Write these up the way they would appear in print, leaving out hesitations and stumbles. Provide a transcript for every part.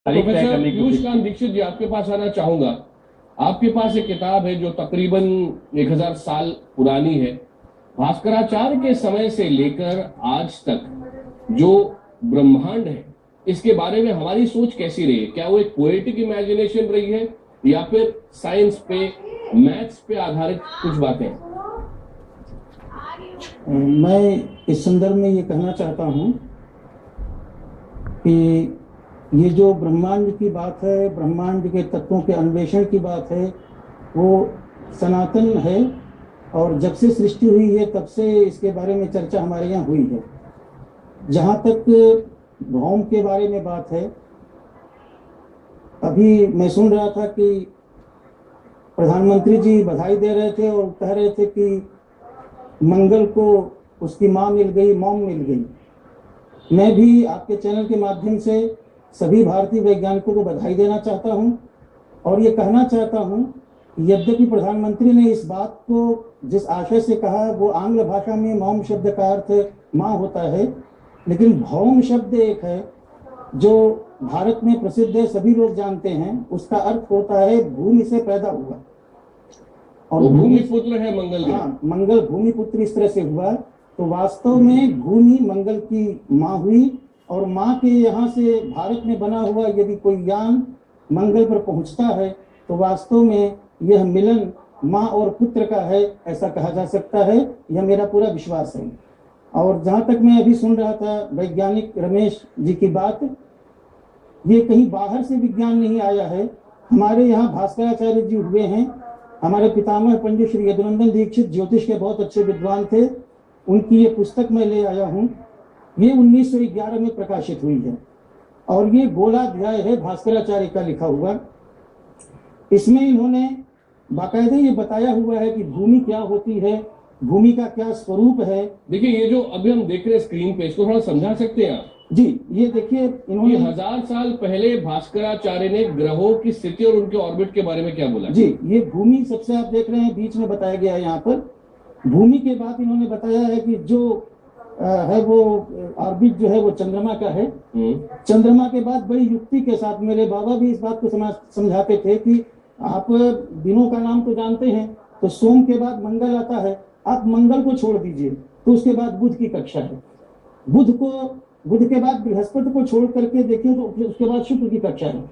Professor Piyush Kant Dixit जी, आपके पास आना चाहूंगा। आपके पास एक किताब है जो तकरीबन 1000 साल पुरानी है। भास्कराचार्य के समय से लेकर आज तक जो ब्रह्मांड है, इसके बारे में हमारी सोच कैसी रही है? क्या वो एक पोएटिक इमेजिनेशन रही है या फिर साइंस पे, मैथ्स पे आधारित कुछ बातें? मैं इस संदर्भ में ये कहना चाहता हूँ कि ये जो ब्रह्मांड की बात है, ब्रह्मांड के तत्वों के अन्वेषण की बात है, वो सनातन है और जब से सृष्टि हुई है तब से इसके बारे में चर्चा हमारे यहाँ हुई है। जहाँ तक भौम के बारे में बात है, अभी मैं सुन रहा था कि प्रधानमंत्री जी बधाई दे रहे थे और कह रहे थे कि मंगल को उसकी माँ मिल गई, मॉम मिल गई। मैं भी आपके चैनल के माध्यम से सभी भारतीय वैज्ञानिकों को बधाई देना चाहता हूं और ये कहना चाहता हूं, यद्यपि प्रधानमंत्री ने इस बात को जिस आशय से कहा वो आंग्ल भाषा में मॉम शब्द का अर्थ माँ होता है, लेकिन भौम शब्द एक है जो भारत में प्रसिद्ध है, सभी लोग जानते हैं। उसका अर्थ होता है भूमि से पैदा हुआ और भूमि पुत्र है मंगल। हाँ, मंगल भूमि पुत्र इस तरह से हुआ। तो वास्तव में भूमि मंगल की माँ हुई और माँ के यहाँ से भारत में बना हुआ यदि कोई यान मंगल पर पहुँचता है तो वास्तव में यह मिलन माँ और पुत्र का है, ऐसा कहा जा सकता है। यह मेरा पूरा विश्वास है। और जहाँ तक मैं अभी सुन रहा था वैज्ञानिक रमेश जी की बात, ये कहीं बाहर से विज्ञान नहीं आया है। हमारे यहाँ भास्कराचार्य जी हुए हैं। हमारे पितामह पंडित श्री यदुनंदन दीक्षित ज्योतिष के बहुत अच्छे विद्वान थे। उनकी ये पुस्तक मैं ले आया हूँ। ये 1911 में प्रकाशित हुई है और ये गोलाध्याय है भास्कराचार्य का लिखा हुआ। इसमें इन्होंने बाकायदे ये बताया हुआ है कि भूमि क्या होती है, भूमि का क्या स्वरूप है। देखिए, ये जो अभी हम देख रहे हैं स्क्रीन पे, इसको थोड़ा समझा सकते हैं आप? जी, ये देखिए, इन्होंने 1000 साल पहले भास्कराचार्य ने ग्रहों की स्थिति और उनके ऑर्बिट के बारे में क्या बोला? जी, ये भूमि सबसे आप देख रहे हैं बीच में बताया गया है। यहाँ पर भूमि के बाद इन्होंने बताया है कि जो है वो ऑर्बिट जो है वो चंद्रमा का है। चंद्रमा के बाद बड़ी युक्ति के साथ मेरे बाबा भी इस बात को समझाते थे कि आप दिनों का नाम तो जानते हैं, तो सोम के बाद मंगल आता है, आप मंगल को छोड़ दीजिए तो उसके बाद बुध की कक्षा है। बुध के बाद बृहस्पति को छोड़ करके देखिए तो उसके बाद शुक्र की कक्षा है।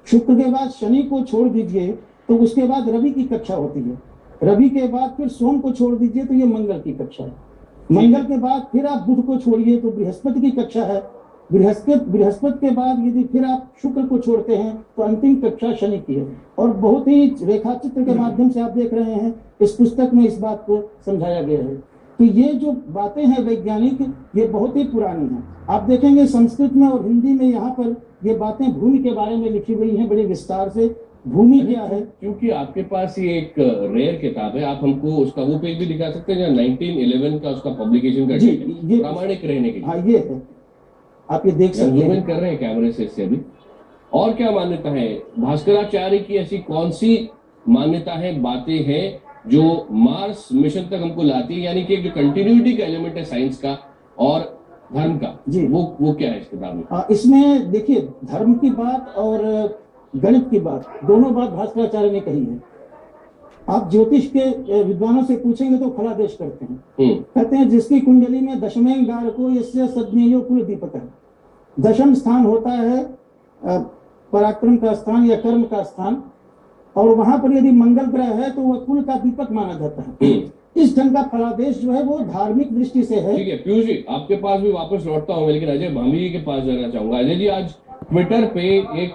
शुक्र के बाद शनि को छोड़ दीजिए तो उसके बाद रवि की कक्षा होती है। रवि के बाद फिर सोम को छोड़ दीजिए तो ये मंगल की कक्षा है। मंगल के बाद फिर आप बुध को छोड़िए तो बृहस्पति की कक्षा है। बृहस्पति के बाद यदि फिर आप शुक्र को छोड़ते हैं तो अंतिम कक्षा शनि की है। और बहुत ही रेखा चित्र के माध्यम से आप देख रहे हैं, इस पुस्तक में इस बात को समझाया गया है। तो ये जो बातें हैं वैज्ञानिक, ये बहुत ही पुरानी हैं। आप देखेंगे संस्कृत में और हिंदी में यहाँ पर ये बातें भूमि के बारे में लिखी हुई हैं बड़े विस्तार से। भूमि क्या है, क्योंकि आपके पास ये एक रेयर किताब है, आप हमको उसका वो पेज भी दिखा सकते हैं जहाँ 1911 का उसका पब्लिकेशन का जी, ये प्रामाणिक रहने के लिए। हाँ, ये है, आप ये देख सकते हैं। कर रहे हैं कैमरे से इससे अभी। और क्या मान्यता है भास्कराचार्य की? ऐसी कौन सी मान्यता है, बातें हैं जो मार्स मिशन तक हमको लाती है, यानी कि जो कंटिन्यूटी का एलिमेंट है साइंस का और धर्म का जी, वो क्या है इस किताब में? इसमें देखिए, धर्म की बात और गणित की बात, दोनों बात भास्कराचार्य ने कही है। आप ज्योतिष के विद्वानों से पूछेंगे तो फलादेश करते हैं। कहते हैं जिसकी कुंडली में दशमें गारको यस्य सद्मेयो कुल दीपक है। दशम स्थान होता है पराक्रम का स्थान या कर्म का स्थान, और वहां पर यदि मंगल ग्रह है तो वह कुल का दीपक माना जाता है। इस ढंग का फलादेश जो है वो धार्मिक दृष्टि से है। ठीक है पीयूष जी, आपके पास भी वापस लौटता हूँ, लेकिन अजय भामी जी के पास जाना चाहूंगा। अजय जी, आज ट्विटर पे एक